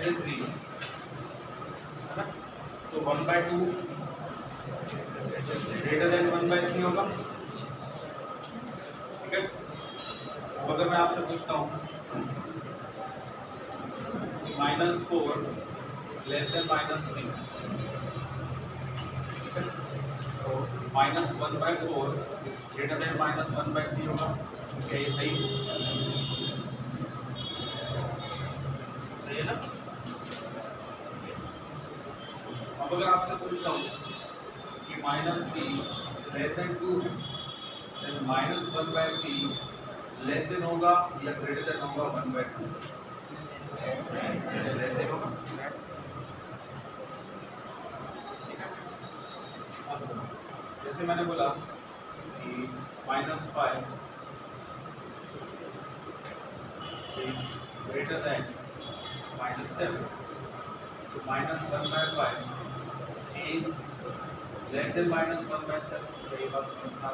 Then 3 है ना, तो 1/2 ग्रेटर देन 1/3 होगा। ठीक है, अब अगर मैं आपसे पूछता हूँ -4 लेस देन -3, तो -1/4 इज ग्रेटर देन -1/3 होगा। क्या ये सही सही है ना? अब अगर आपसे पूछता हूँ कि -3 लेस देन 2 है, देन -1/3 लेस देन होगा या ग्रेटर देन होगा 1/2? लेस देन होगा। ठीक है, अब जैसे मैंने बोला कि -5 इज ग्रेटर देन -7, तो -1/5 इज लेस देन -1/7। यही बात समझना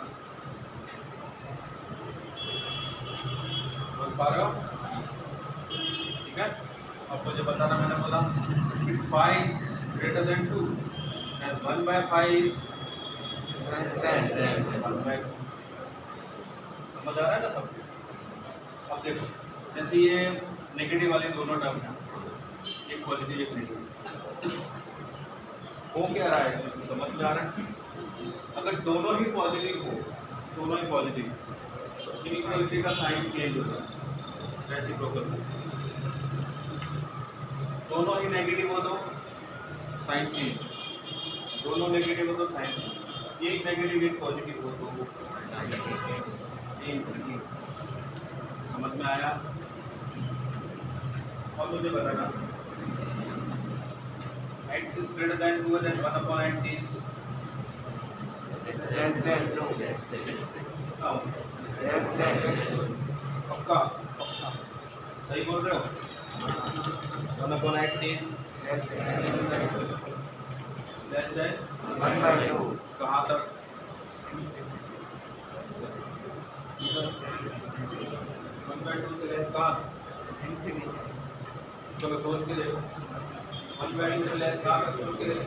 बोल पा रहे हो? ठीक है, अब मुझे बताना, मैंने बोला कि 5 ग्रेटर देन 2 एंड 1/5 इज 1/2। समझ आ रहा है ना सब? अब देखो, जैसे ये नेगेटिव वाली दोनों टर्म है, एक पॉजिटिव एक नेगेटिव, हो क्या रहा है इसमें, कुछ समझ में आ रहा है? अगर दोनों ही पॉजिटिव हो, दोनों ही पॉजिटिव, इनइक्वालिटी का साइन चेंज होता है, रेसिप्रोकल। दोनों ही नेगेटिव हो तो साइन चेंज, दोनों नेगेटिव हो तो साइन चेंज, एक नेगेटिव एक पॉजिटिव हो तो चेंज। समझ में आया? और मुझे बताना, x is greater than 2 then 1/x is less than 2. पक्का सही बोल रहे हो? 1/x is less than 1/2. कहाँ तक? 1/2 से लेस कहाँ? चलो सोच के देखो, 1/2 से लेस कहाँ तक सोच के देखो।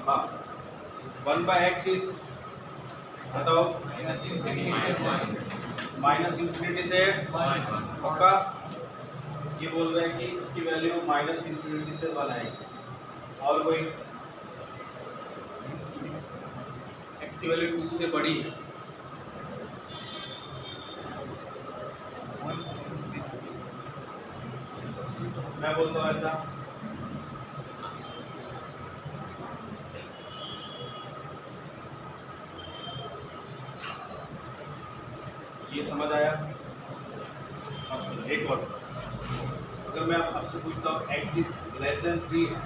हाँ, 1/x इज बताओ -∞ से पक्का। ये बोल रहे हैं कि इसकी वैल्यू -∞ से 1 आएगी, और कोई x की वैल्यू 2 से बड़ी है। मैं बोलता हूँ ऐसा, ये समझ आया? अब सुनो एक और, अगर मैं आपसे पूछता हूँ x इज लेस देन 3 है,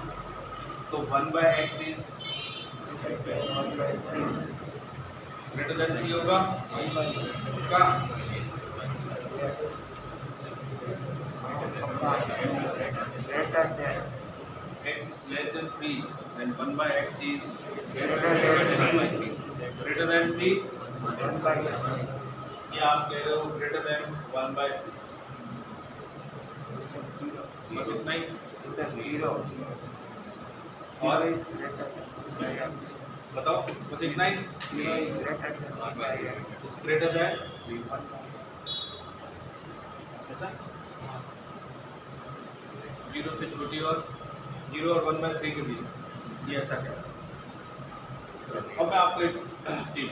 तो 1/x इज ग्रेटर देन 3 होगा का? x is less than 3 then 1/x is greater than 3। ये आप कह रहे हो ग्रेटर देन 1/3, बस इतना ही। और बताओ, बस इतना ही। ग्रेटर देन ऐसा 0 से छोटी और 0 और 1/3 के बीच, ये ऐसा क्या? अब मैं आपको एक चीज,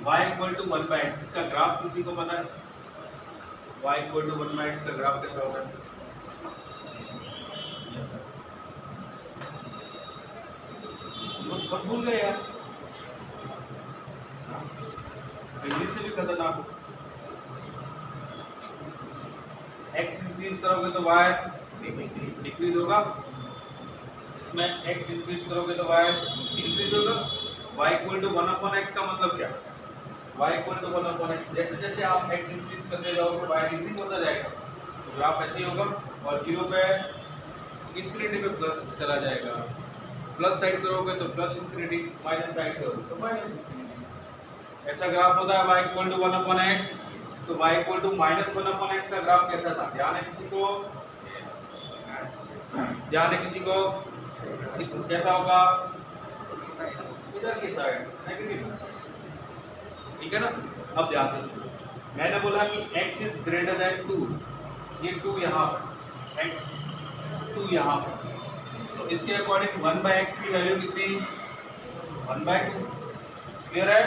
y = 1/x, इसका ग्राफ किसी को पता है? y = 1/x का ग्राफ कैसा होता है? सब भूल गए यार, भी खतरनाक हो। x इंक्रीज करोगे तो y डिक्रीज होगा, इसमें x इंक्रीज करोगे तो y इंक्रीज होगा। y इक्वल टू 1/x का मतलब क्या? y इक्वल टू 1/x, जैसे जैसे आप x इंक्रीज करते जाओगे y डिक्रीज होता जाएगा, तो ग्राफ ऐसे ही होगा। और 0 पे इंफिनिटी पे प्लस चला जाएगा, प्लस साइड करोगे तो प्लस इंफिनिटी, माइनस साइड करोगे तो माइनस इंफिनिटी। ऐसा ग्राफ होता है y इक्वल टू 1/x। तो y इक्वल टू -1/x का ग्राफ कैसा था? ध्यान है किसी को? ध्यान है किसी को? कैसा होगा? इधर की साइड नेगेटिव, ठीक है ना? अब ध्यान से सुनो, मैंने बोला कि x इज ग्रेटर देन 2, ये 2 यहाँ पर, x 2 यहाँ पर, तो इसके अकॉर्डिंग 1/x की वैल्यू कितनी? 1/2। क्लियर है?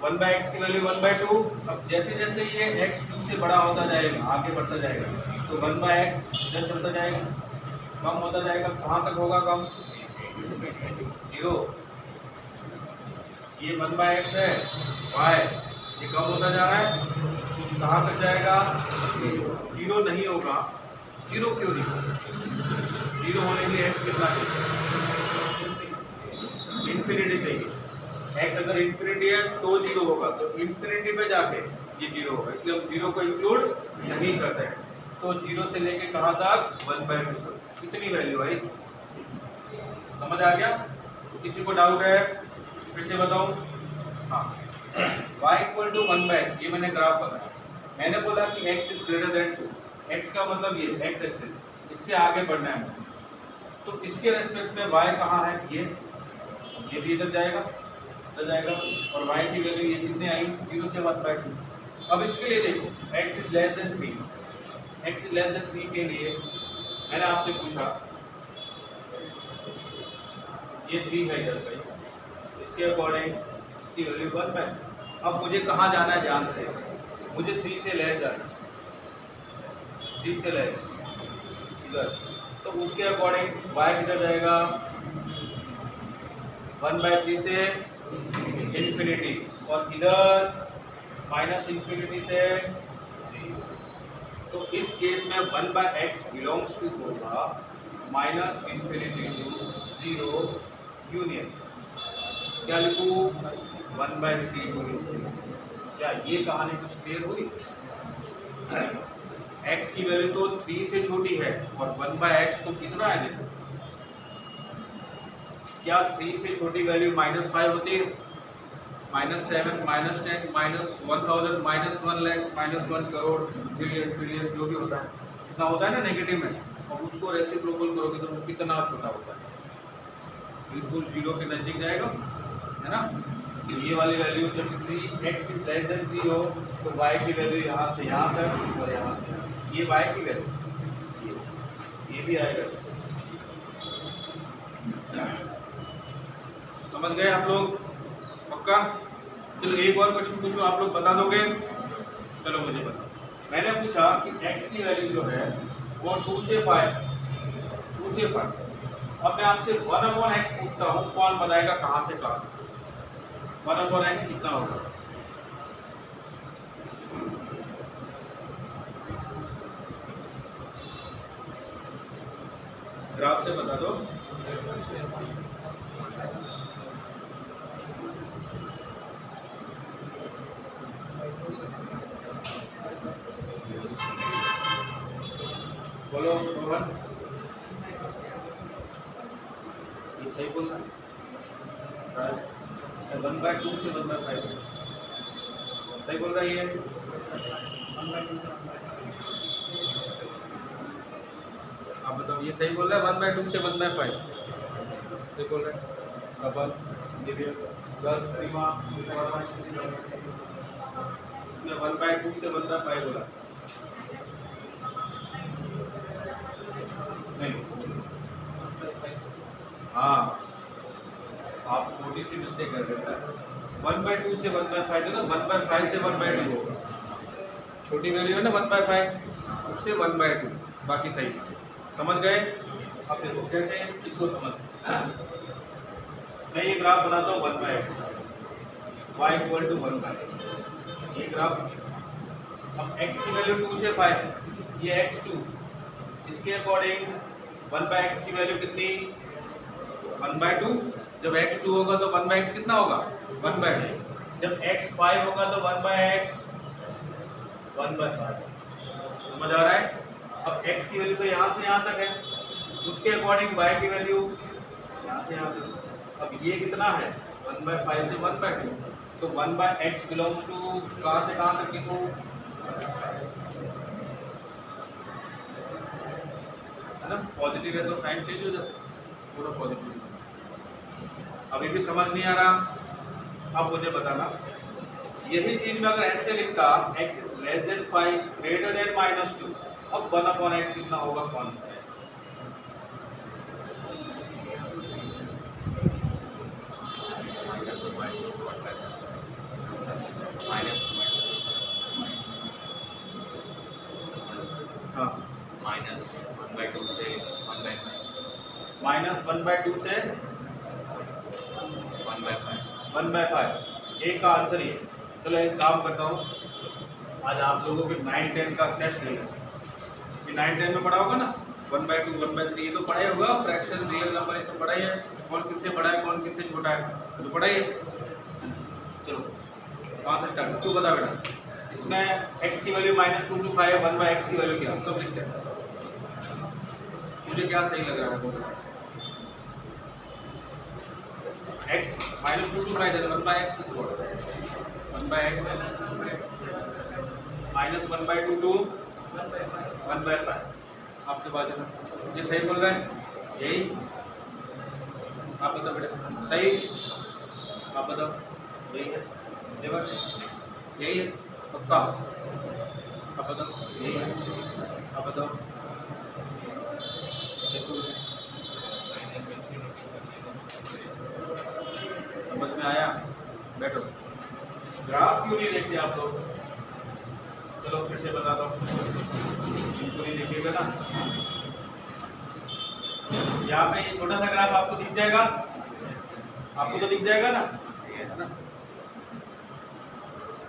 1/x की वैल्यू 1/2। अब जैसे जैसे ये x 2 से बड़ा होता जाएगा, आगे बढ़ता जाएगा, तो 1/x इधर चलता जाएगा, कम होता जाएगा। कहाँ तक होगा कम? 0। ये 1/x है, y ये कम होता जा रहा है, तो कहाँ तक जाएगा? 0 नहीं होगा। 0 क्यों नहीं होगा? 0 होने के लिए x कितना चाहिए? इंफिनिटी चाहिए। x अगर इंफिनिटी है तो 0 होगा, तो इंफिनिटी पे जाके ये 0 होगा, इसलिए हम 0 को इंक्लूड नहीं करते हैं। तो 0 से लेके कहाँ तक? 1/2। कितनी वैल्यू आई? समझ आ गया? किसी को डाउट है? फिर से बताऊं? हाँ, y इक्वल टू 1/x, ये मैंने ग्राफ बनाया। मैंने बोला कि x is greater then 2, x का मतलब ये x एक्सिस, इससे आगे बढ़ना है, तो इसके रेस्पेक्ट में y कहाँ है? ये भी इधर जाएगा, इधर जाएगा, और y की वैल्यू ये कितने आई? 0 से 1/2। अब इसके लिए देखो, x is less than 3, x is less than 3 के लिए मैंने आपसे पूछा, ये 3 है इधर पे, इसके अकॉर्डिंग इसकी वैल्यू 1/2। अब मुझे कहाँ जाना है? ध्यान से, मुझे 3 से लेस जाना है, 3 से लेस इधर, तो उसके अकॉर्डिंग y किधर जाएगा? 1/3 से इंफिनिटी, और इधर -इंफिनिटी से 0। तो इस केस में 1/x बिलोंग्स टू होगा -इंफिनिटी टू 0 यूनियन, क्या लिखूं? 1/3 टू इंफिनिटी। क्या ये कहानी कुछ क्लियर हुई? x की वैल्यू तो 3 से छोटी है, और 1/x तो कितना है? देखो, क्या 3 से छोटी वैल्यू -5 होती है? -7, -10, -1000, -1 लाख, -1 करोड़, बिलियन, ट्रिलियन, जो भी होता है, इतना होता है ना नेगेटिव में, और उसको रेसिप्रोकल करोगे तो वो कितना छोटा होता है? बिल्कुल 0 के नजदीक जाएगा, है ना? तो ये वाली वैल्यू जब 3x इज लेस देन 0, तो y की वैल्यू यहाँ से यहाँ तक और यहाँ से यहाँ, ये y की वैल्यू, ये भी आएगा। समझ गए आप लोग? पक्का? चलो एक और क्वेश्चन पूछो, आप लोग बता दोगे? चलो मुझे बताओ। मैंने पूछा कि x की वैल्यू जो है वो 2 से 5। अब मैं आपसे 1/x पूछता हूँ, कौन बताएगा कहाँ से कहाँ? 1/x कितना होगा? ग्राफ से बता दो। बोलो रोहन, ये सही बोल रहा है? 1/2 से 1/5 सही बोल रहा है ये? 1/2 से 1/5 आप बताओ, ये सही बोल रहा है? 1/2 से 1/5 सही बोल रहा है? कपल, दिव्य, गर्ल्स, सीमा, 1/2 से 1/5 बोला नहीं? हाँ, आप छोटी सी मिस्टेक कर देता है। 1/2 से 1/5 है, तो 1/5 से 1/2 होगा। छोटी वैल्यू है ना 1/5, उससे 1/2, बाकी सही है। समझ गए? अब देखो कैसे इसको समझ। मैं ये ग्राफ बनाता हूँ 1/x, y equal to 1/x, ये ग्राफ। अब x की वैल्यू 2 से 5, ये x2, इसके अकॉर्डिंग 1/x की वैल्यू कितनी 1/2। जब x2 होगा तो 1/x कितना होगा 1/2। जब x5 होगा तो 1/x 1/5। समझ आ रहा है। अब x की वैल्यू तो यहाँ से यहाँ तक है, उसके अकॉर्डिंग y की वैल्यू यहाँ से यहाँ तक। अब ये कितना है 1/5 से 1/2, तो 1/x बिलोंग्स टू कहाँ से कहाँ तक लिखूँ, है ना। पॉजिटिव है तो साइन चेंज हो जाता है, पूरा पॉजिटिव। अभी भी समझ नहीं आ रहा, अब मुझे बताना। यही चीज में अगर ऐसे लिखता x is less than 5 greater than -2, अब 1/x कितना होगा कौन -1/2 से 1/5 -1/2 से 1/5 एक का आंसर ये। चलो एक काम करता हूँ, आज आप लोगों के 9-10 का टेस्ट है, 9-10 में पढ़ा होगा ना 1/2 1/3, ये तो पढ़ा ही होगा। फ्रैक्शन रियल नंबर ये सब पढ़ा ही है, कौन किससे बड़ा है कौन किससे छोटा है तो पढ़ा ही है। चलो कहाँ से स्टार्ट, तू बता बेटा। इसमें x की वैल्यू -2 to 5, 1/x की वैल्यू क्या, सब लिखते हैं। मुझे क्या सही लग रहा है बोलो। x -2 to 5 1/x is what 1/x -1/2 to 1/5। आपके बाजू में ये सही बोल रहा है, यही आप बताओ बेटा सही, आप बताओ यही है देवर्ष, यही है पक्का, आप बताओ यही है, आप बताओ। समझ में आया, बैठो। ग्राफ क्यों नहीं देखते आप लोग, चलो फिर से बता दो, बिल्कुल ही देखिएगा ना। यहाँ पे ये छोटा सा ग्राफ आपको दिख जाएगा, आपको तो दिख जाएगा ना, है ना।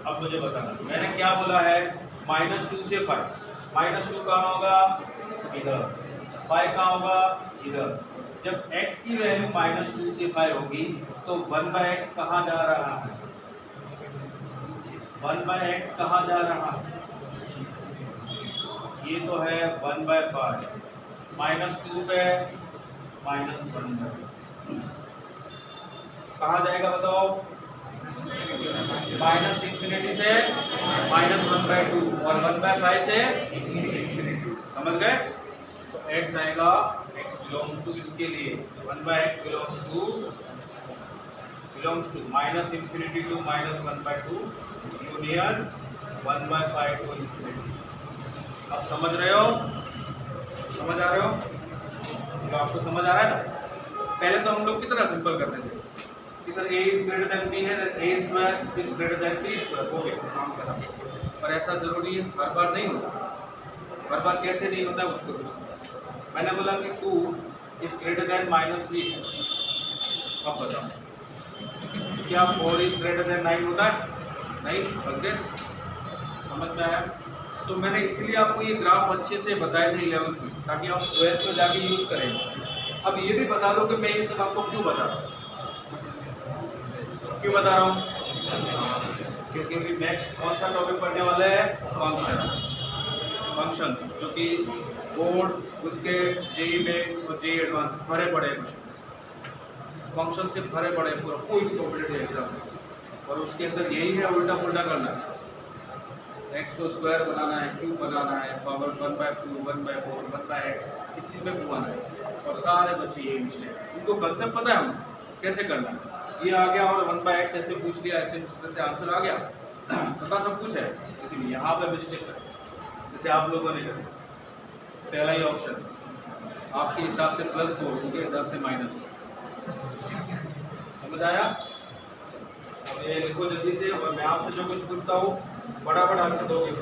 अब मुझे बताना, मैंने क्या बोला है -2 से 5, -2 कहाँ होगा इधर, 5 कहाँ होगा इधर। जब x की वैल्यू -2 से 5 होगी तो 1/x कहाँ जा रहा है, 1/x कहाँ जा रहा है, ये तो है 1/5, -2 पे -1/2 कहाँ जाएगा बताओ, -∞ से -1/2 और 1/5 से समझ गए। तो x आएगा, x बिलोंग्स टू इसके लिए 1/x belongs to -∞ to -1/2 union 1/5 to ∞। अब समझ रहे हो, समझ आ रहे हो, तो आपको समझ आ रहा है ना। पहले तो हम लोग कितना सिंपल करते थे कि sir a is greater then b है, a square is greater then b square, हो गया काम खत्म। पर ऐसा जरूरी है, हर बार नहीं होता, हर बार कैसे नहीं होता उसको कुछ। मैंने बोला कि 2 इज ग्रेटर देन -3 है, अब बताओ क्या 4 इज ग्रेटर देन 9 होता है, नहीं बल्कि समझ में आया। तो मैंने इसलिए आपको ये ग्राफ अच्छे से बताए थे 11th में, ताकि आप 12th में जाके यूज करेंगे। अब ये भी बता दो कि मैं ये सब आपको क्यों बता रहा हूँ, क्यों बता रहा हूँ, क्योंकि नेक्स्ट कौन सा टॉपिक पढ़ने वाला है, फंक्शन, जो कि बोर्ड उसके जेई में और जेई एडवांस भरे पड़े कुछ फंक्शन से भरे पड़े पूरा कोई भी कॉम्पिटेटिव एग्जाम, और उसके अंदर यही है उल्टा पुल्टा करना है, एक्स को स्क्वायर बनाना है, क्यूब बनाना है, पावर 1/2 1/4 1/x इसी में घुमाना है। और सारे बच्चे यही मिस्टेक, उनको कंसेप्ट पता है हम कैसे करना है, ये आ गया और 1/x ऐसे पूछ लिया, ऐसे इस तरह से आंसर आ गया, पता सब कुछ है, लेकिन यहाँ पे मिस्टेक है। जैसे आप लोगों ने कहा पहला ही ऑप्शन आपके हिसाब से +4, उनके हिसाब से -4, समझ आया। अब ये लिखो जल्दी से, और मैं आपसे जो कुछ पूछता हूँ फटाफट आंसर दोगे।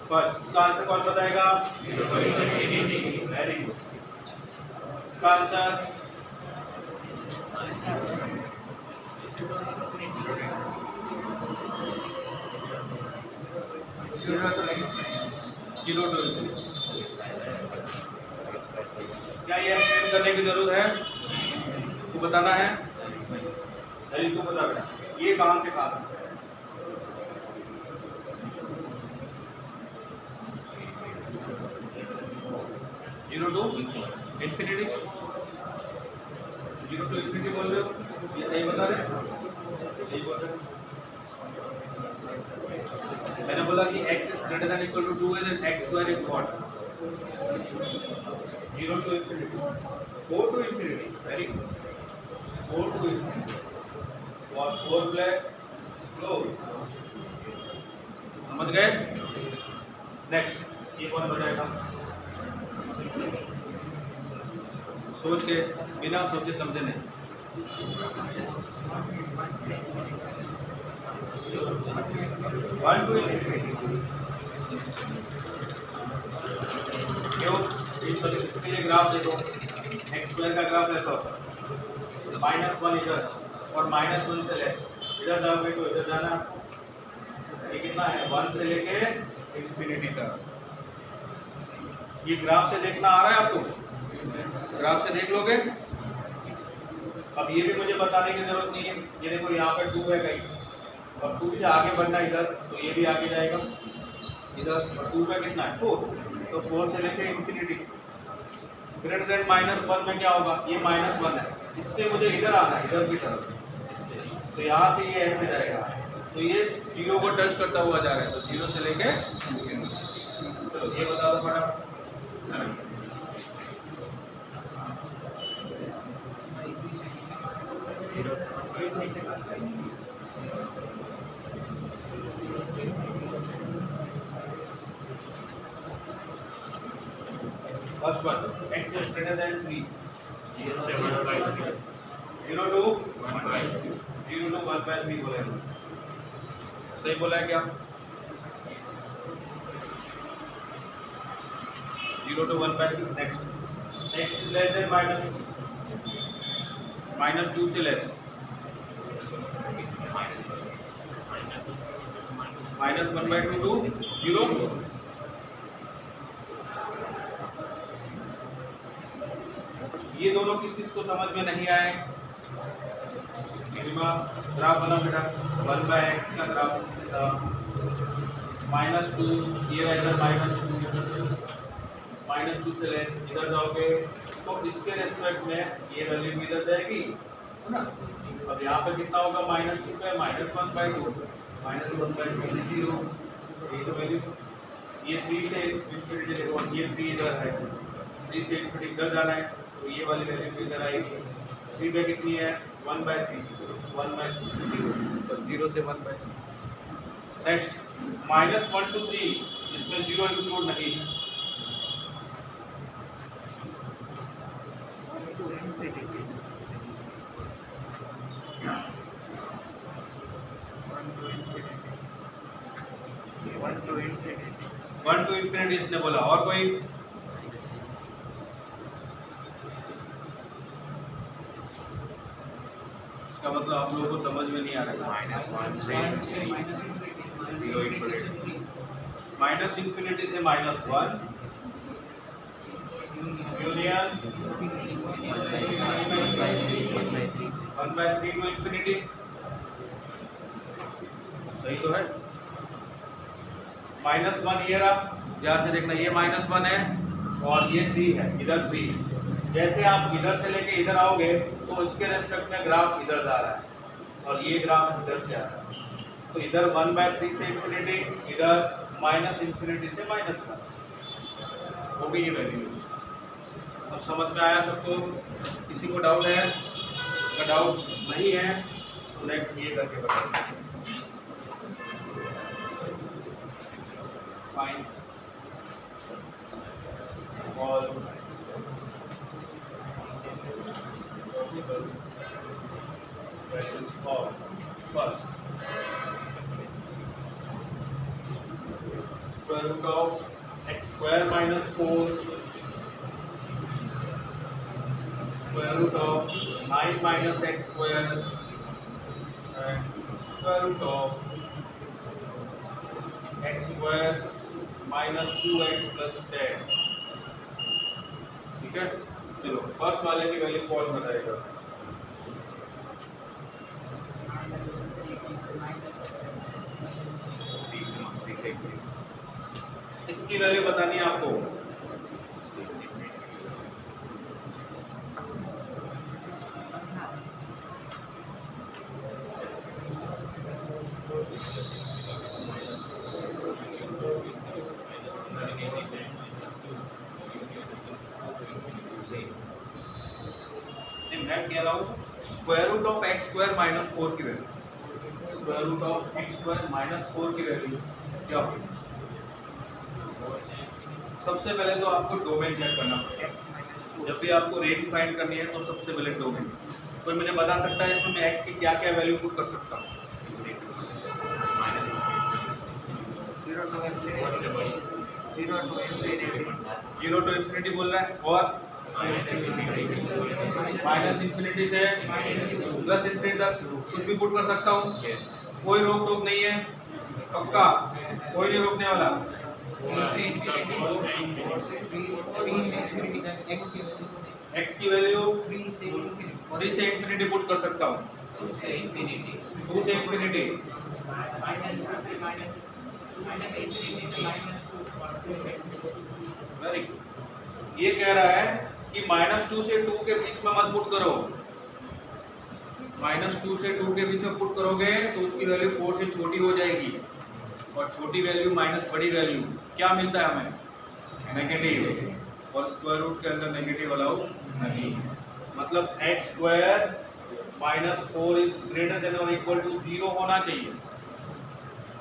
फर्स्ट, इसका आंसर कौन बताएगा? Very good. इसका आंसर जीरो टू क्या ये एक्सप्लेन करने की जरूरत है? तू बताना है? नहीं तू बता बेटा, ये कहाँ से कहाँ तक? Zero to infinity, zero to infinity बोल रहे हो? ये सही बता रहे? सही बोल रहे? मैंने बोला कि x is greater than equal to 2 है, then x square is what? 0 to infinity, 4 to infinity, very good. 4 to infinity, was 4 black close. समझ गए? नेक्स्ट, ये कौन बताएगा? सोच के, बिना सोचे समझे नहीं। वन टू क्यों? इसके लिए ग्राफ देखो, एक्स स्क्वायर का ग्राफ ऐसा होता है, -1 इधर और -1 से ले इधर जाओगे तो इधर जाना, ये कितना है? 1 से लेके इन्फिनिटी तक। ये ग्राफ से देखना आ रहा है आपको? ग्राफ से देख लोगे? अब ये भी मुझे बताने की जरूरत नहीं है, ये देखो यहाँ पर 2 है कहीं, अब 2 से आगे बढ़ना इधर, तो ये भी आगे जाएगा इधर, और 2 का कितना है? 4, तो 4 से लेके इन्फिनिटी। ग्रेटर देन -1 में क्या होगा? ये -1 है, इससे मुझे इधर आना है, इधर की तरफ, इससे, तो यहाँ से ये ऐसे जाएगा, तो ये 0 को टच करता हुआ जा रहा है, तो 0 से लेके चलो ये बता दो फटाफट। First one, x is greater than 3. 0 से 1/3, 0 to 1/3, 0 to 1/3 बोला है, सही बोला है क्या? 0 to 1/3। Next, x is less than -2 से लेस, -1/2 to 0। ये दोनों किस किस को समझ में नहीं आए? मिनिमा ग्राफ बना बेटा, 1/x का ग्राफ, -2, ये इधर -2 से लेस, इधर जाओगे तो इसके रेस्पेक्ट में ये वैल्यू भी इधर जाएगी, है ना? अब यहाँ पे कितना होगा? -2 पे -1/2, -1/2 0, ये तो वैल्यू, ये 3 से इन्फिनिटी देखो, ये 3 इधर है, 3 से इन्फिनिटी इधर जाना है, तो ये वाली वैल्यू भी इधर आएगी। 3 पे कितनी है? 1/3, 1/3 से 0, तो 0 से 1/3। नेक्स्ट, -1 to 3, इसमें 0 इंक्लूड नहीं है, वन टू इन्फिनिटी इसने बोला। और कोई? इसका मतलब आप लोगों को समझ में नहीं आ रहा है। -1 से -0 इन्फिनिटी, माइनस इन्फिनिटी से -1 यूनियन 1/3 टू इन्फिनिटी, सही तो है? -1 ये रहा, ध्यान से देखना, ये -1 है और ये 3 है, इधर 3। जैसे आप इधर से लेके इधर आओगे तो इसके रेस्पेक्ट में ग्राफ इधर जा रहा है और ये ग्राफ इधर से आ रहा है, तो इधर 1/3 से इन्फिनिटी, इधर -इन्फिनिटी से -1, वो भी ये वैल्यू। अब समझ में आया सबको? किसी को डाउट है? अगर डाउट नहीं है तो नेक्स्ट ये करके बताओ। Find all possible values of first square root of X square minus 4 square root of 9 minus X square and square root of X square minus 2x plus 10। ठीक है, चलो फर्स्ट वाले की वैल्यू कौन बताएगा? इसकी वैल्यू बतानी है आपको। मैं कह रहा हूँ square root of X square minus 4 की value, square root of X square minus 4 की वैल्यू क्या होगी? सबसे पहले तो आपको डोमेन चेक करना पड़ेगा। जब भी आपको रेंज फाइंड करनी है तो सबसे पहले डोमेन। कोई मुझे बता सकता है इसमें मैं एक्स की क्या क्या वैल्यू पुट कर सकता हूँ? 0 to infinity बोल रहा है, और माइनस इंफिनिटी से प्लस इंफिनिटी तक कुछ भी पुट कर सकता हूँ। कोई रोक टोक नहीं है, पक्का कोई नहीं रोकने वाला। एक्स की वैल्यू 3 से इंफिनिटी पुट कर सकता हूँ, 2 से इंफिनिटी। Very good. ये कह रहा है कि -2 से 2 के बीच में मत पुट करो। -2 से 2 के बीच में पुट करोगे तो उसकी वैल्यू 4 से छोटी हो जाएगी, और छोटी वैल्यू माइनस बड़ी वैल्यू क्या मिलता है हमें? नेगेटिव। और स्क्वायर रूट के अंदर नेगेटिव अलाउ नहीं, मतलब X square minus 4 is greater than और इक्वल टू 0 होना चाहिए।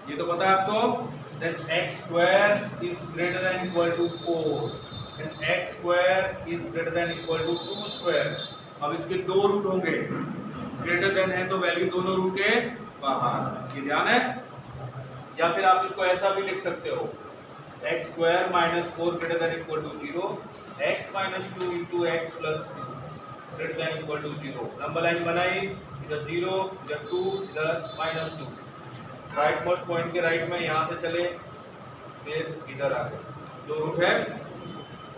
ये तो पता है आपको। Then X square is greater than equal to 4, then X square is greater than equal to 2 square. अब इसके दो रूट होंगे, ग्रेटर देन है तो वैल्यू दोनों रूट के बाहर, ये ध्यान है। या फिर आप इसको ऐसा भी लिख सकते हो, X square minus 4 greater than equal to 0, X minus 2 into X plus 2 greater than equal to 0। Number line बनाई, इधर 0, इधर 2, इधर -2। राइट मोस्ट पॉइंट के राइट में यहाँ से चले, फिर इधर आ गए, जो रूट है।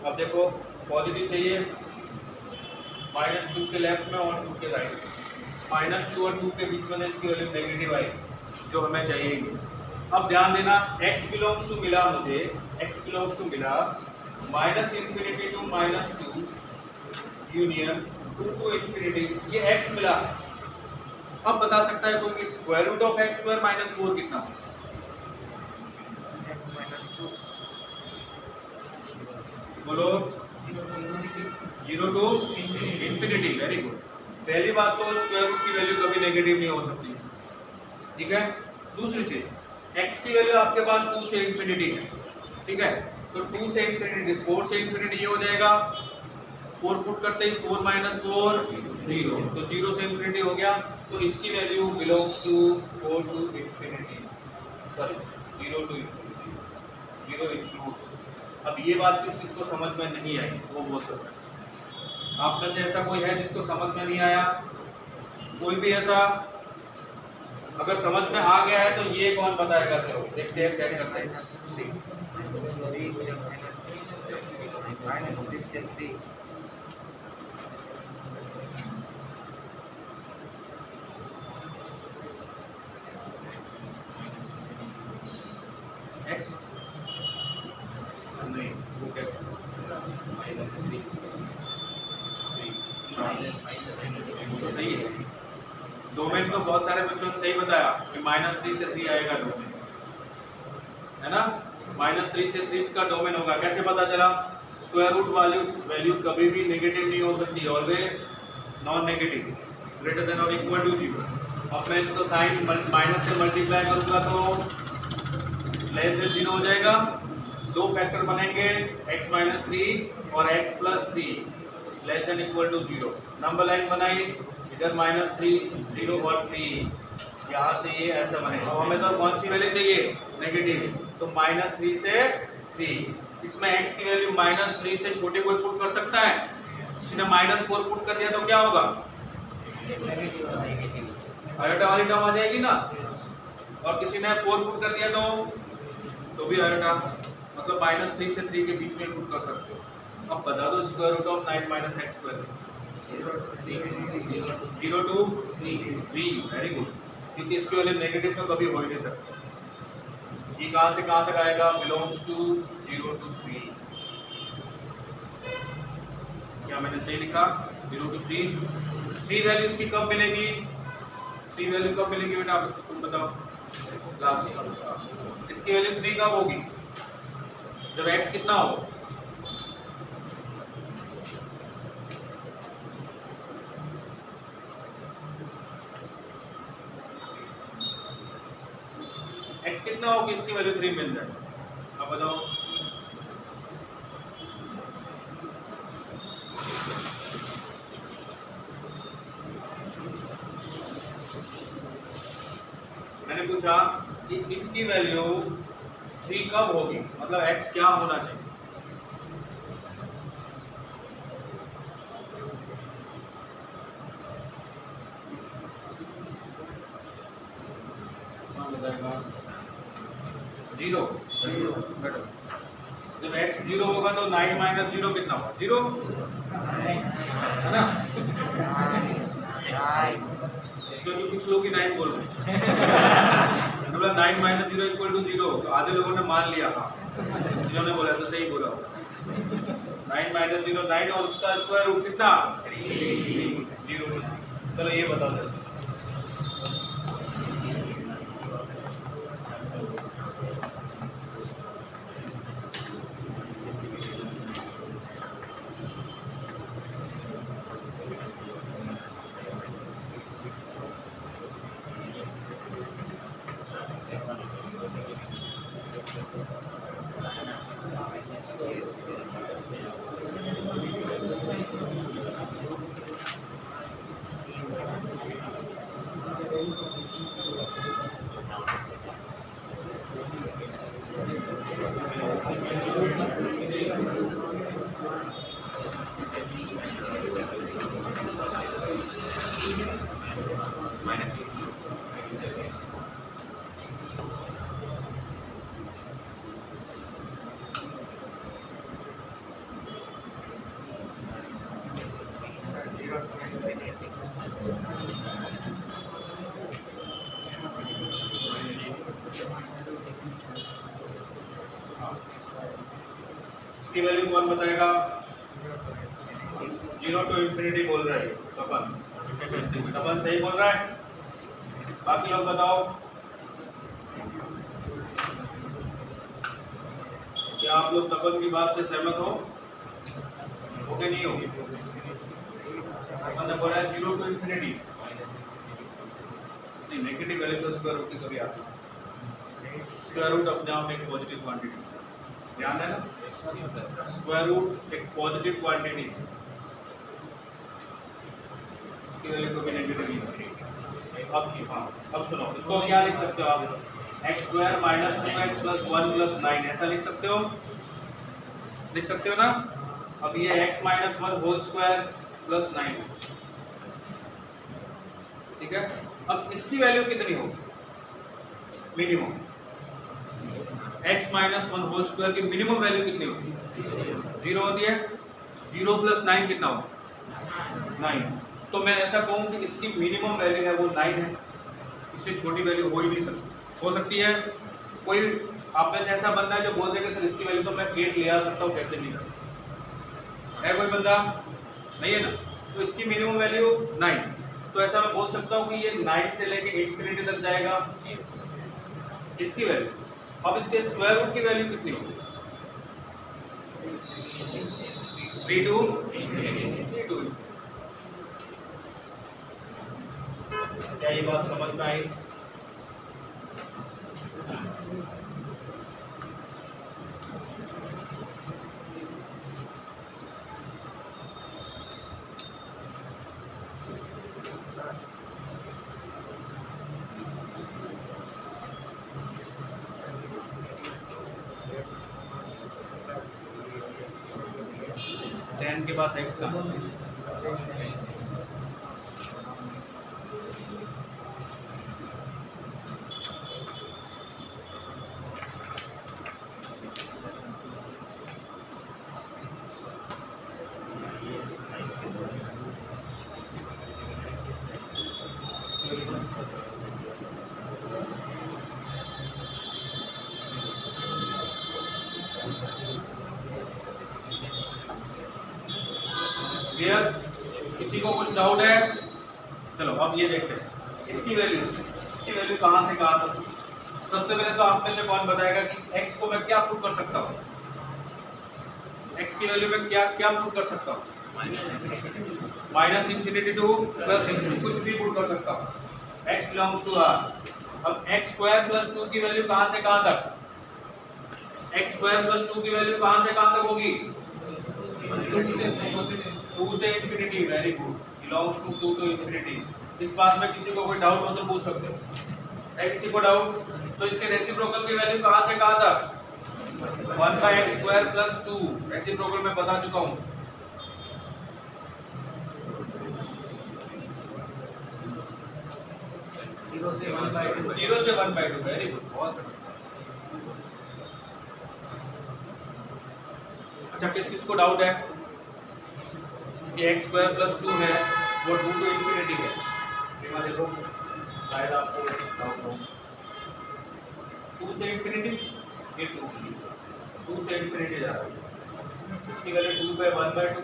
अब देखो पॉजिटिव चाहिए, -2 के लेफ्ट में और 2 के राइट। -2 और 2 के बीच में इसकी वैल्यू नेगेटिव आई, जो हमें चाहिए। अब ध्यान देना, x बिलोंग्स टू मिला मुझे, x बिलोंग्स टू मिला minus infinity to -2 union 2 to infinity, ये x मिला। अब बता सकता है कोई कि square root of X square minus 4 कितना? बोलो। 0 टू इंफिनिटी। Very good. पहली बात तो स्क्वायर रूट की वैल्यू कभी नेगेटिव नहीं हो सकती, ठीक है। दूसरी चीज, x की वैल्यू आपके पास 2 से इंफिनिटी है, ठीक है। तो 2 से इंफिनिटी, 4 से इंफिनिटी ये हो जाएगा, 4 पुट करते ही 4 माइनस 4 0, तो 0 से इंफिनिटी हो गया। तो इसकी value belongs to 4 to infinity, sorry 0 to infinity, 0 include. अब ये बात किस किस को समझ में नहीं आई वो बोल सकता है। आप में से ऐसा कोई है जिसको समझ में नहीं आया? कोई भी ऐसा? अगर समझ में आ गया है तो ये कौन बताएगा? चलो देखते हैं चेक करते हैं। एक्स नहीं, वो क्या तो सही है। डोमेन तो बहुत सारे बच्चों ने सही बताया कि -3 से 3 आएगा डोमेन, है ना। -3 से 3 का डोमेन होगा। कैसे पता चला? स्क्वायर रूट वैल्यू कभी भी नेगेटिव नहीं हो सकती, always non negative, greater than और इक्वल टू 0। अब मैं इसको साइन माइनस से मल्टीप्लाई करूंगा तो लेस देन 0 हो जाएगा। दो फैक्टर बनेंगे, x माइनस 3 और x plus 3 less than equal to 0। Number line बनाई, इधर -3 0 और 3, यहाँ से ये ऐसा बनेगा। अब हमें तो कौन सी वैल्यू चाहिए? नेगेटिव। तो -3 से 3। इसमें x की वैल्यू -3 से छोटी कोई पुट कर सकता है? किसी ने -4 पुट कर दिया तो क्या होगा? आयोटा वाली टर्म आ जाएगी ना। और किसी ने 4 पुट कर दिया तो भी आयोटा, मतलब -3 से 3 के बीच में पुट कर सकते हो। अब बता दो square root of 9 - x²। 0 to 3। Very good, क्योंकि इसके वाले नेगेटिव तो कभी हो ही नहीं सकता। ये कहां से कहां तक आएगा? Belongs to 0 to 3। क्या मैंने सही लिखा? 0 to 3। 3 वैल्यूज की कब मिलेगी? 3 वैल्यू कब मिलेगी बेटा? तुम बताओ। लास्ट इसकी वैल्यू 3 कब होगी? जब x कितना हो? x कितना हो कि इसकी वैल्यू 3 मिल जाए? अब बताओ। मैंने पूछा कि इसकी वैल्यू 3 कब होगी, मतलब x क्या होना चाहिए? बताएगा 0। जब x 0 होगा तो 9 - 0 कितना होगा? 0 है ना। इसमें भी कुछ लोग ही 9 बोल रहे हैं। मतलब 9 - 0 = 0। तो आधे लोगों ने मान लिया, हाँ जिन्होंने बोला तो सही बोला। 9 - 0 9 और उसका स्क्वायर रूट कितना? 0। चलो ये बता दो। इसकी वैल्यू कौन बताएगा? 0 to infinity बोल रहा है तपन सही बोल रहा है। बाकी लोग बताओ, क्या आप लोग तपन की बात से सहमत हो कि नहीं हो? तपन ने बोला 0 to infinity, नहीं नेगेटिव वैल्यू तो स्क्वायर रूट की कभी आती है। स्क्वायर रूट अपने आप एक पॉजिटिव क्वांटिटी, ध्यान है ना। स्क्वायर रूट एक पॉजिटिव क्वांटिटी, इसकी वैल्यू को भी नेगेटिव नहीं होगी। अब सुनो, इसको क्या लिख सकते हो आप? x² - 2x + 1 + 9 ऐसा लिख सकते हो? लिख सकते हो ना। अब ये x - 1 होल स्क्वायर + 9, ठीक है। अब इसकी वैल्यू कितनी होगी? मिनिमम x - 1 होल स्क्वायर की मिनिमम वैल्यू कितनी होगी? 0 होती है। 0 + 9 कितना होगा? 9। तो मैं ऐसा कहूँ कि इसकी मिनिमम वैल्यू है वो 9 है, इससे छोटी वैल्यू हो ही नहीं सकती। हो सकती है कोई आप में से ऐसा बंदा है जो बोल देगा सर इसकी वैल्यू तो मैं 8 ले आ सकता हूँ, कैसे भी है कोई बंदा? नहीं है ना। तो इसकी मिनिमम वैल्यू 9, तो ऐसा मैं बोल सकता हूँ कि ये 9 से लेके इंफिनिटी तक जाएगा इसकी वैल्यू। अब इसके स्क्वायर रूट की वैल्यू कितनी होगी? 3 to infinity। क्या ये बात समझ में आई? tan के पास x का क्लियर? किसी को कुछ डाउट है? चलो अब ये देखते हैं इसकी वैल्यू कहाँ से कहाँ तक। सबसे पहले तो आप में से कौन बताएगा कि x को मैं क्या प्रूव कर सकता हूँ? x की वैल्यू में क्या क्या प्रूव कर सकता हूँ? Minus infinity to plus infinity, कुछ भी प्रूव कर सकता हूँ। x belongs to r। अब x स्क्वायर प्लस 2 की वैल्यू कहाँ से कहाँ तक? x स्क्वायर प्लस 2 की वैल्यू कहाँ से कहाँ तक होगी? 2 से इंफिनिटी। Very good, belongs to 2 to infinity. इस बात में किसी को कोई डाउट हो तो पूछ सकते हो। है किसी को डाउट? तो इसके रेसिप्रोकल की वैल्यू कहाँ से कहाँ तक? 1/x square plus 2। रेसिप्रोकल में बता चुका हूँ। जीरो से 1/2। 0 से 1/2। वेरी गुड, बहुत सही। अच्छा, किस किस को डाउट है कि x स्क्वायर प्लस 2 है वो 2 टू इंफिनिटी है? यहाँ देखो, शायद आपको डाउट हो। 2 से इंफिनिटी, ये 2 से इंफिनिटी जा रहा है। इसकी वैल्यू 2 पे 1/2,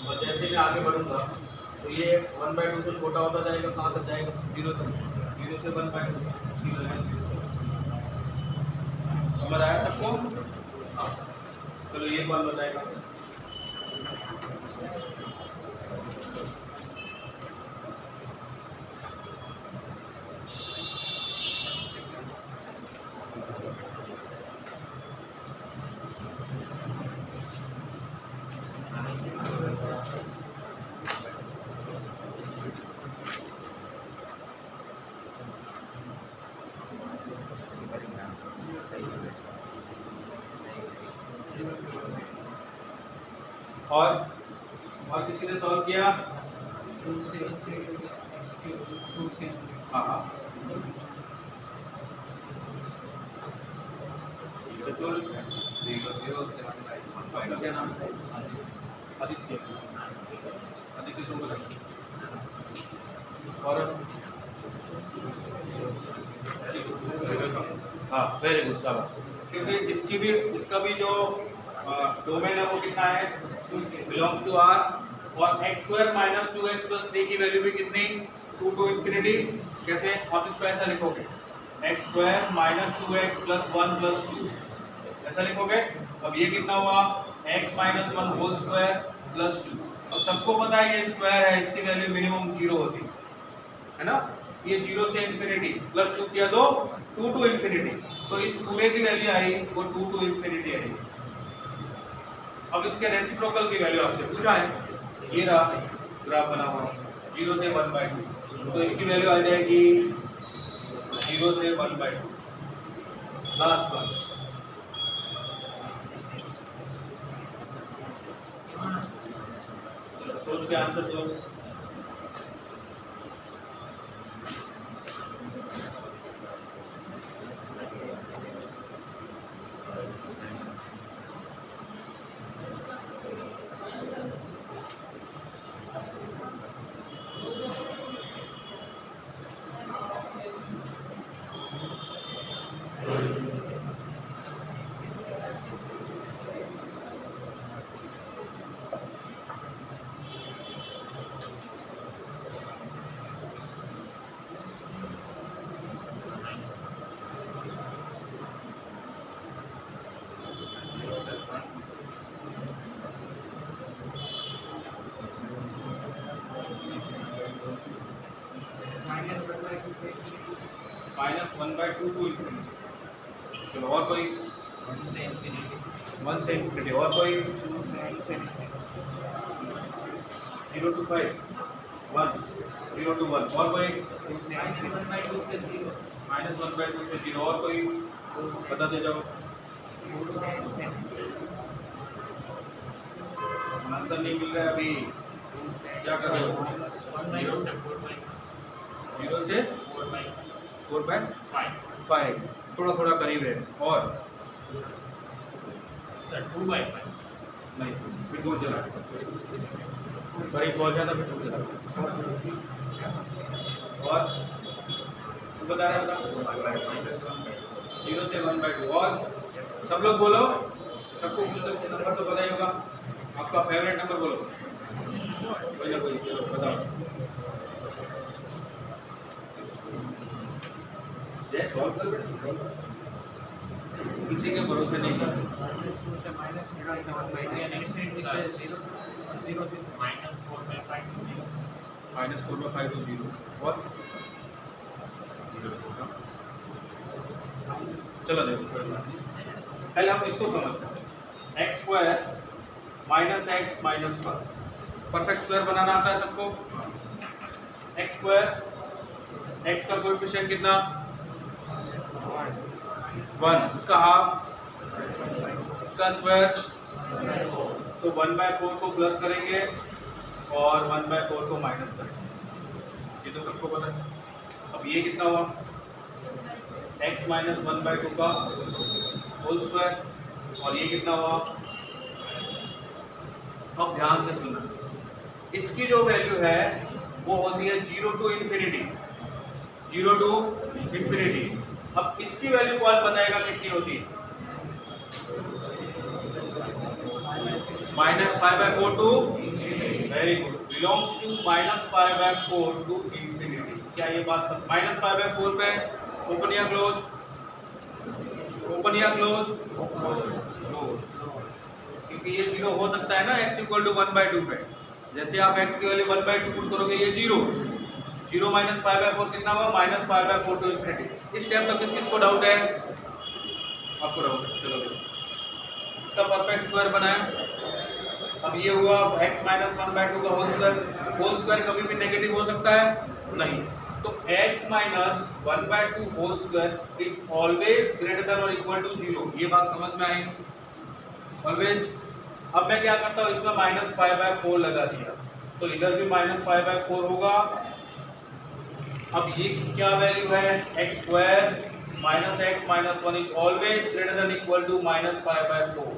और जैसे मैं आगे बढ़ूंगा तो ये 1/2 से छोटा होता जाएगा। कहाँ तक जाएगा? 0 तक। 0 से 1/2 0 है। समझ आया सबको? चलो ये कौन बताएगा? और किसी ने सॉल्व किया? 2 से इंफिनिटी x की 2 से हाँ हाँ, बिल्कुल। 0 से 1/2। क्या नाम है? आदित्य। आदित्य तुम बताओ। और हाँ, वेरी गुड, शाबाश। क्योंकि इसका भी जो डोमेन है वो कितना है? Belongs to r। और x square minus 2x plus 3 की वैल्यू भी कितनी? 2 टू इंफिनिटी। कैसे? आप इसको ऐसा लिखोगे, x square minus 2x plus 1 plus 2, ऐसा लिखोगे। अब ये कितना हुआ? x minus 1 whole square plus 2। अब सबको पता है ये स्क्वायर है, इसकी वैल्यू मिनिमम 0 होती है ना। ये 0 से इंफिनिटी प्लस 2 किया तो 2 टू इंफिनिटी, तो इस पूरे की वैल्यू आई वो 2 टू इंफिनिटी आई। अब इसके रेसिप्रोकल की वैल्यू आपसे पूछा है, ये रहा ग्राफ बना हुआ 0 से 1/2, तो इसकी वैल्यू आ जाएगी 0 से 1/2। लास्ट वन, सोच के आंसर दो। -1/2 टू इंफिनिटी। चलो और कोई? 1 से इंफिनिटी। और कोई? 0 to 5, 1, 0 to 1। और कोई? -1/2 से 0। और कोई? बताते जाओ। 1 आंसर नहीं मिल रहा है अभी, क्या कर रहे हो? 0 से 4/5 0 से 4/5, थोड़ा थोड़ा करीब है। और सर 2/5 नहीं, फिर दूर चला, करीब पहुंच जाता फिर दूर चला। और तू बता रहा था 0 से 1/2। और सब लोग बोलो, सबको कुछ नंबर तो पता ही होगा। आपका फेवरेट नंबर बोलो, कोई ना कोई, चलो बताओ। सॉल्व कर बेटा, किसी के भरोसे नहीं कर। -2 से -1/2 से 0 से -4/5 -4/5 to 0। और चलो देखो, पहले हम इसको समझते हैं। x² - x - 1 परफेक्ट स्क्वायर बनाना आता है सबको। x² x का कोएफिशिएंट कितना? 1, उसका हाफ, उसका स्क्वायर। तो 1/4 को प्लस करेंगे और 1/4 को माइनस करेंगे, ये तो सबको पता है। अब ये कितना हुआ? x - 1/2 का होल स्क्वायर। और ये कितना हुआ? अब ध्यान से सुनना, इसकी जो वैल्यू है वो होती है 0 to infinity, 0 to infinity। अब इसकी वैल्यू कौन बताएगा कितनी होती है? -5/4 to, very good, belongs to -5/4 to infinity. क्या ये बात सब? -5/4 पे ओपन या क्लोज? ओपन या क्लोज? क्लोज, क्योंकि ये 0 हो सकता है ना x = 1/2 पे। जैसे आप x की वैल्यू 1/2 पुट करोगे, ये 0 -5/4 कितना हुआ? -5/4 टू इंफिनिटी। इस टाइम तक किस को डाउट है? आपको डाउट है, चलो देखो। इसका परफेक्ट स्क्वायर बनाया। अब ये हुआ x - 1/2 का होल स्क्वायर। होल स्क्वायर कभी भी नेगेटिव हो सकता है? नहीं। तो x - 1/2 whole square is always greater than और इक्वल टू 0। ये बात समझ में आई? ऑलवेज। अब मैं क्या करता हूँ, इसमें -5/4 लगा दिया, तो इधर भी -5/4 होगा। अब ये क्या वैल्यू है? x² - x - 1 is always greater than equal to -5/4।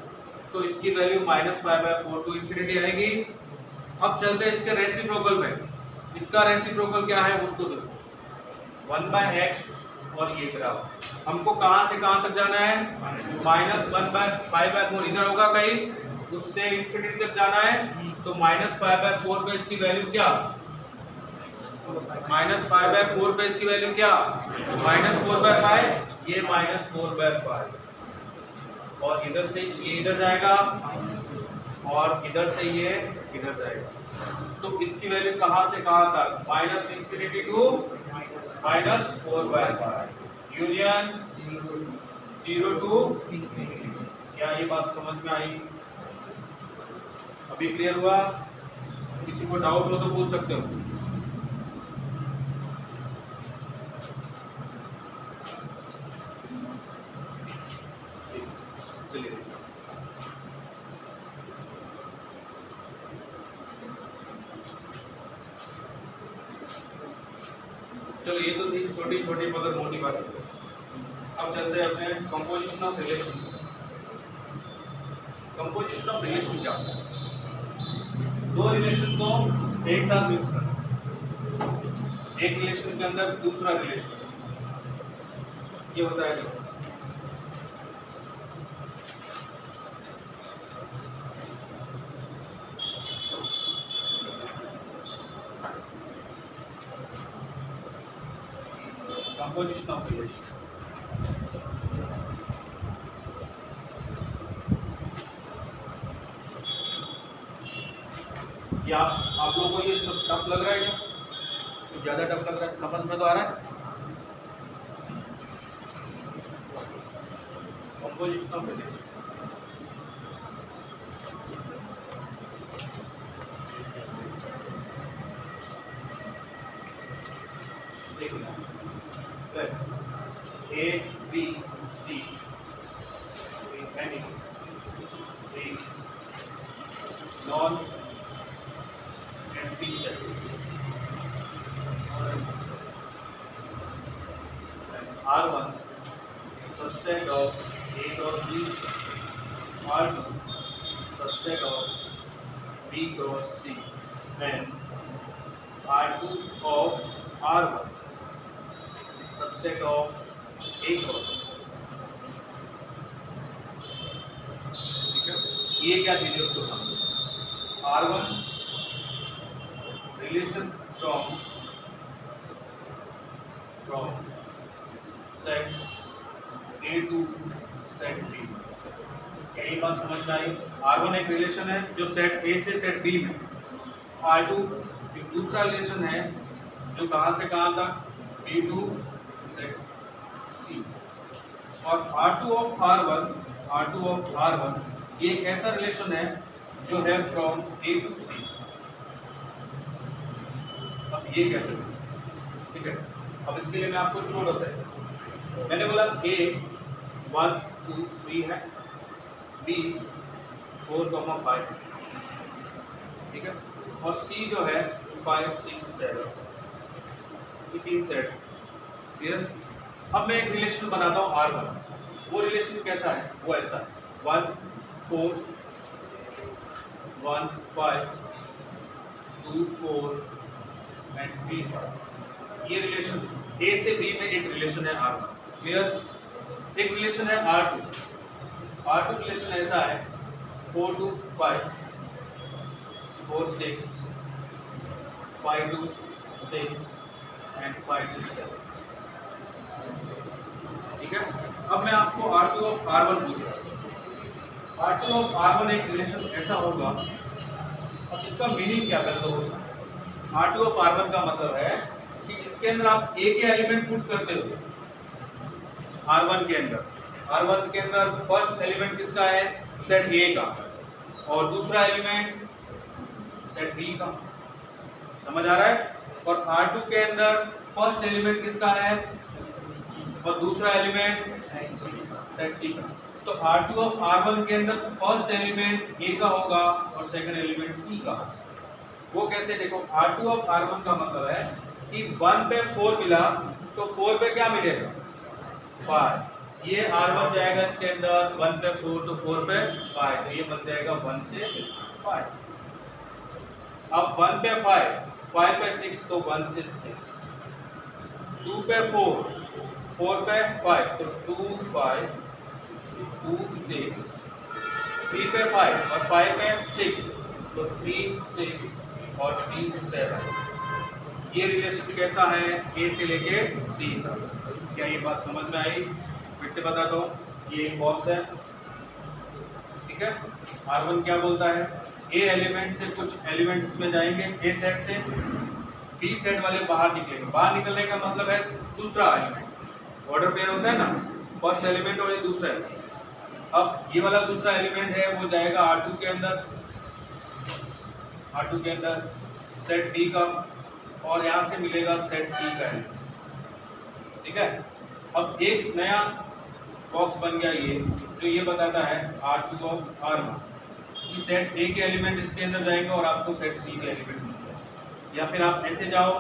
तो इसकी वैल्यू -5/4 टू इंफिनिटी आएगी। अब चलते हैं इसके रेसिप्रोकल में। इसका रेसिप्रोकल क्या है उसको देखो, 1/x और ये ग्राफ। हमको कहां से कहां तक जाना है? -1/5/4 इधर होगा कहीं, उससे इंफिनिटी तक जाना है। तो -5/4 पे इसकी वैल्यू क्या? -5/4 पे इसकी वैल्यू क्या? -4/5, ये -4/5। और इधर से ये इधर जाएगा और इधर से ये इधर जाएगा। तो इसकी वैल्यू कहां से कहां तक? -Infinity to -4/5 union 0 to. क्या ये बात समझ में आई? अभी क्लियर हुआ? किसी को डाउट हो तो पूछ सकते हो। चलिए, चलो ये तो थी छोटी छोटी मगर मोटी बात। अब चलते हैं अपने composition of relation. Composition of relation क्या होता है? दो रिलेशन को एक साथ मिक्स करना, एक रिलेशन के अंदर दूसरा रिलेशन, ये होता है composition of relation। क्या आप लोगों को ये सब टफ लग रहा है? क्या कुछ ज्यादा टफ लग रहा है? समझ में तो आ रहा है? composition of relation, A, B, C, any, B, non empty set R1 subset of A cross B, R2 subset of B cross C, and R2 of R1 is subset of A cross C. ठीक है, ये क्या चीज है उसको समझो। R1 relation from set A to set B, क्या ये बात समझ में आई? R1 एक रिलेशन है जो सेट A से सेट B में, R2 एक दूसरा रिलेशन है जो कहाँ से कहाँ तक, B to सेट C, और R2 of R1 ये एक ऐसा रिलेशन है जो है फ्रॉम A to C। अब ये कैसे, ठीक है, अब इसके लिए मैं आपको छोटा सा, मैंने बोला A 1 2 3 है, B 4 5, ठीक है, और C जो है 5 6 7, ये 3 सेट, क्लियर। अब मैं एक रिलेशन बनाता हूँ R1, वो रिलेशन कैसा है, वो ऐसा है 1 4 1 5 2 4 and 3 5, ये रिलेशन A से B में एक रिलेशन है R1, क्लियर। एक रिलेशन है R2 रिलेशन ऐसा है 4 to 5 4 6 5 to 6 and 5 to 7, ठीक है। अब मैं आपको R2 of R1 पूछ रहा हूँ। R2 of R1 एक रिलेशन ऐसा होगा, अब इसका मीनिंग क्या कर दो, R2 of R1 का मतलब है कि इसके अंदर आप A के एलिमेंट पुट करते हो, R1 के अंदर फर्स्ट एलिमेंट किसका है, सेट A का, और दूसरा एलिमेंट सेट B का, समझ आ रहा है। और R2 के अंदर फर्स्ट एलिमेंट किसका है और दूसरा एलिमेंट सेट C का, तो R2 of R1 के अंदर फर्स्ट एलिमेंट A का होगा और सेकंड एलिमेंट C का। वो कैसे, देखो R2 of R1 का मतलब है कि 1 पे 4 मिला तो 4 पे क्या मिलेगा 5, ये R1 जाएगा इसके अंदर 1 पे 4 तो 4 पे 5, तो ये बन जाएगा 1 से 5। अब 1 पे 5 पे 6 तो 1 से 6, 2 पे 4 पे 5 तो 2 5 2 6, 3 पे 5 और 5 पे 6 तो 3 6 और 3 7। ये रिलेशन कैसा है, A से लेके C तक। क्या ये बात समझ में आई? फिर से बता दो, ये एक बॉक्स है, ठीक है। R1 क्या बोलता है, A एलिमेंट से कुछ एलिमेंट्स में जाएंगे, A सेट से B सेट वाले बाहर निकलेंगे। बाहर निकलने का मतलब है दूसरा एलिमेंट, ऑर्डर पेयर होता है ना, फर्स्ट एलिमेंट और ये दूसरा एलिमेंट। अब ये वाला दूसरा एलिमेंट है वो जाएगा R2 के अंदर सेट B का, और यहाँ से मिलेगा सेट C का एलिमेंट, ठीक है। अब एक नया बॉक्स बन गया ये, जो ये बताता है R2 of R1 कि सेट A के एलिमेंट इसके अंदर जाएंगे और आपको सेट C के एलिमेंट मिलेंगे। या फिर आप ऐसे जाओ,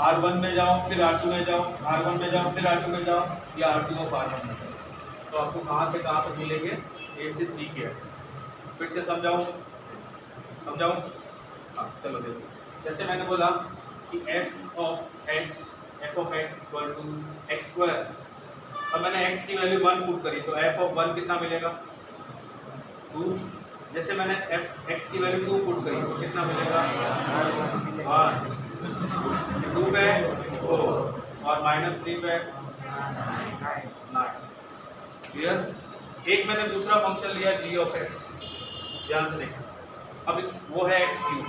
R1 में जाओ फिर R2 में जाओ, R1 में जाओ फिर R2 में जाओ, या R2 of R1 में जाओ, तो आपको कहाँ से कहाँ तक मिलेंगे, A से C के। फिर से समझाऊँ? हाँ चलो देखो, जैसे मैंने बोला कि f of x equal to x square. अब मैंने x की वैल्यू 1 पुट करी तो f of 1 कितना मिलेगा 2। जैसे मैंने x की वैल्यू 2 पुट करी तो कितना मिलेगा 1, 2 पे 4 और -3 पे 9। क्लियर। एक मैंने दूसरा फंक्शन लिया g of x, ध्यान से देखो, अब इस वो है x क्यूब,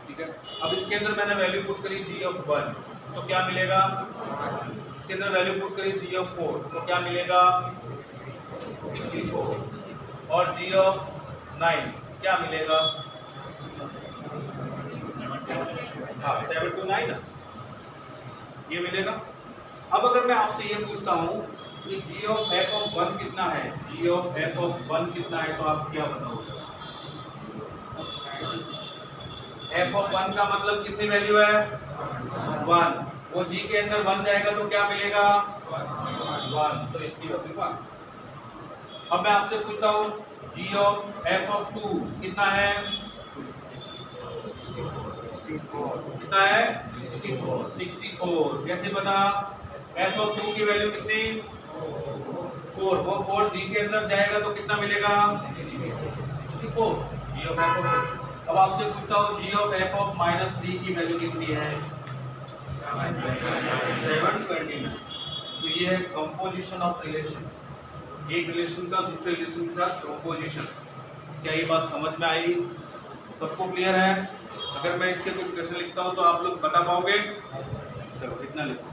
ठीक है। अब इसके अंदर मैंने वैल्यू पुट करी g of 1 तो क्या मिलेगा, इसके अंदर वैल्यू पुट करी g of 4 तो क्या मिलेगा 64, और g of 9 क्या मिलेगा, हाँ 7 to 9 ये मिलेगा। अब अगर मैं आपसे ये पूछता हूँ कि g of f of 1 कितना है, g of f of 1 कितना है, तो आप क्या बताओगे? एफ ऑफ 1 का मतलब कितनी वैल्यू है 1, वो जी के अंदर 1 जाएगा तो क्या मिलेगा 1, तो इसकी वैल्यू 1। अब मैं आपसे पूछता हूँ जी ऑफ एफ ऑफ 2 कितना है, कितना है 64। कैसे पता, एफ ऑफ 2 की वैल्यू कितनी 4, वो 4 जी के अंदर जाएगा तो कितना मिलेगा 64 जी ऑफ एफ ऑफ। अब आपसे पूछता हूँ जी ऑफ एफ ऑफ -3 की वैल्यू कितनी है 729। तो ये है कंपोजिशन ऑफ रिलेशन, एक रिलेशन का दूसरे रिलेशन के साथ कंपोजिशन। क्या ये बात समझ में आई, सबको क्लियर है? अगर मैं इसके कुछ क्वेश्चन लिखता हूँ तो आप लोग बता पाओगे? चलो इतना लिखो।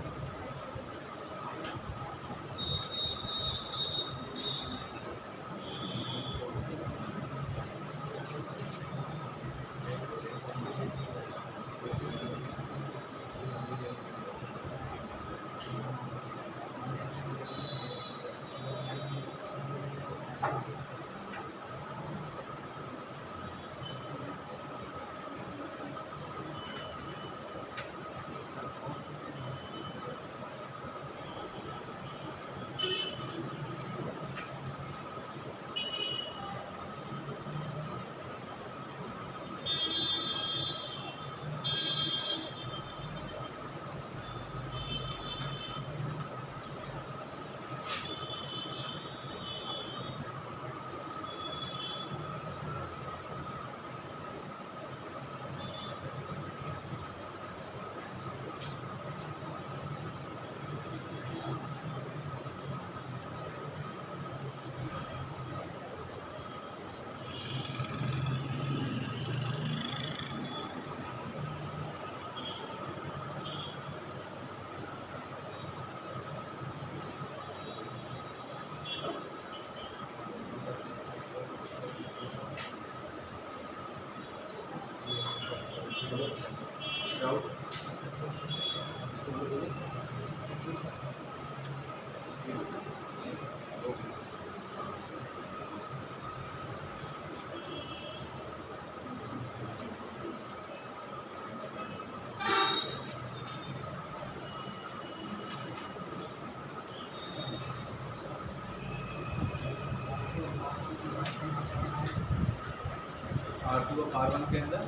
R2 और R1 के अंदर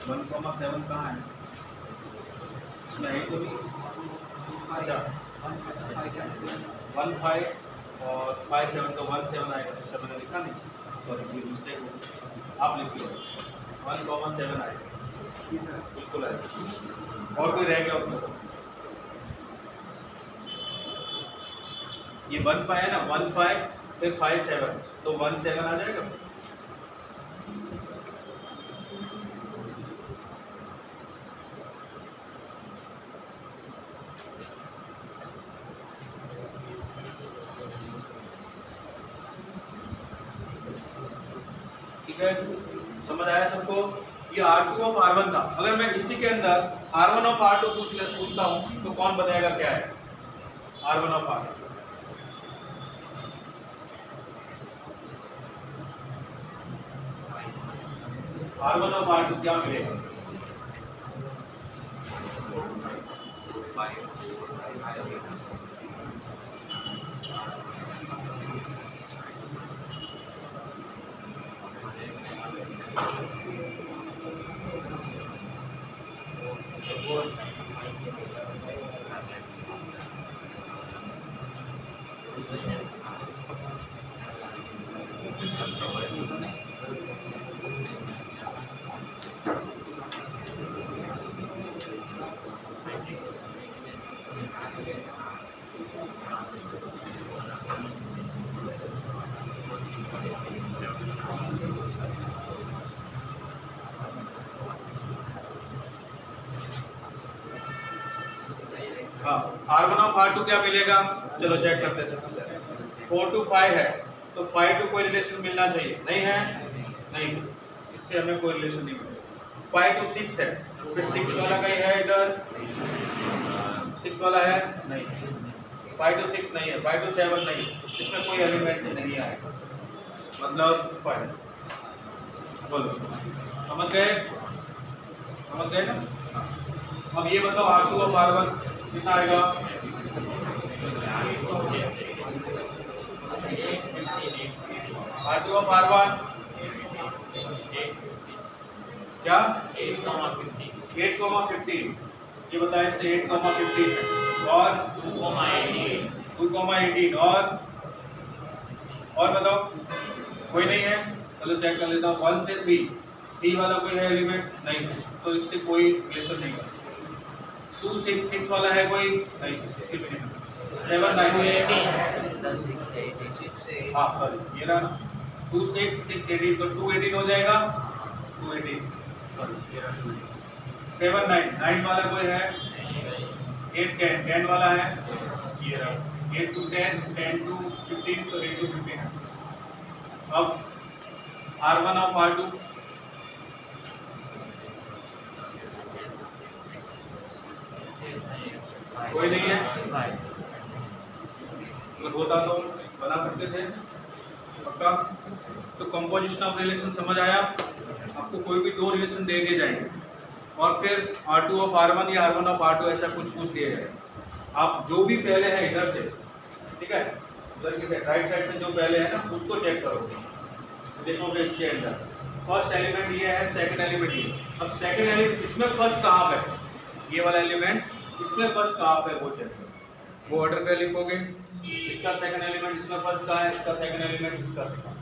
1,7 कहाँ है? इसमें है तो भी अच्छा 1,5 और 5,7 तो 1,7 आएगा, तो मैंने लिखा नहीं, सॉरी कोई मिस्टेक हो, आप लिख लो 1,7 आएगा, बिल्कुल आएगा। और कोई रह गया उसमें? ये 1,5 है ना, 1,5 फिर 5,7 तो 1,7 आ जाएगा। ठीक है, समझ आया सबको? ये R2 ऑफ R1 था। अगर मैं इसी के अंदर R1 ऑफ R2 पूछता हूँ तो कौन बताएगा क्या है R1 of R2? R1 of R2 क्या मिलेगा? हाँ, R1 ऑफ R2 क्या मिलेगा? चलो चेक करते हैं। 4 to 5 है तो 5 to कोई रिलेशन मिलना चाहिए, नहीं है? नहीं, इससे हमें कोई रिलेशन नहीं मिलेगा। 5 to 6 है, फिर 6 वाला कहीं है इधर? 6 वाला है? नहीं। 5 to 6 नहीं है, 5 to 7 नहीं, इसमें कोई एलिमेंट नहीं आएगा, मतलब 5। बोलो समझ गए ना? हाँ। अब ये बताओ R2 और R1 कितना आएगा? R2 और R1 क्या? 8,15 ये बताया इसने 8,15 और 2,18 और बताओ कोई नहीं है? चलो चेक कर लेता हूँ 1 से 3 वाला कोई है एलिमेंट? नहीं है, तो इससे कोई रिलेशन नहीं है। 2 6 वाला है कोई? नहीं, इससे भी नहीं। 7 9 हाँ सॉरी ये रहा 2 6 6 18 तो 218 हो जाएगा 218 सॉरी 7 9 वाला कोई है? 8 10 वाला है ये रहा 8 to 10 10 to 15 तो 8 to 15 है। अब R1 of R2 कोई नहीं है? अगर होता तो बना सकते थे पक्का। तो कंपोजिशन ऑफ रिलेशन समझ आया? आपको कोई भी दो रिलेशन दे दिए जाएंगे और फिर R2 of R1 या R1 of R2 ऐसा कुछ पूछ दिया जाएगा। आप जो भी पहले है इधर से, ठीक है, उधर की राइट साइड से जो पहले है ना उसको चेक करोगे, देखोगे इसके अंदर फर्स्ट एलिमेंट ये है, सेकंड एलिमेंट ये। अब सेकंड एलिमेंट इसमें फर्स्ट कहाँ पे? ये वाला एलिमेंट इसमें फर्स्ट कहाँ पे वो चेक करो। वो ऑर्डर पे लिखोगे, इसका सेकंड एलिमेंट इसमें फर्स्ट कहाँ है, इसका सेकंड एलिमेंट इसका सेकंड।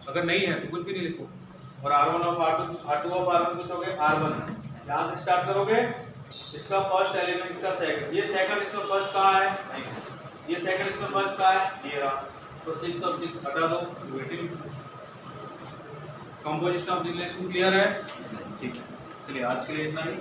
अगर नहीं है तो कुछ भी नहीं लिखो। और R1 of R2 of R1 पूछोगे R1 है, यहाँ से स्टार्ट करोगे, इसका फर्स्ट एलिमेंट इसका सेकंड, ये सेकंड इसमें फर्स्ट कहाँ है? नहीं, ये सेकंड इसमें फर्स्ट कहाँ है? ये रहा। तो 6 और 6 हटा दो, 18। कंपोजिशन ऑफ रिलेशन क्लियर है? ठीक है, चलिए आज के लिए इतना ही।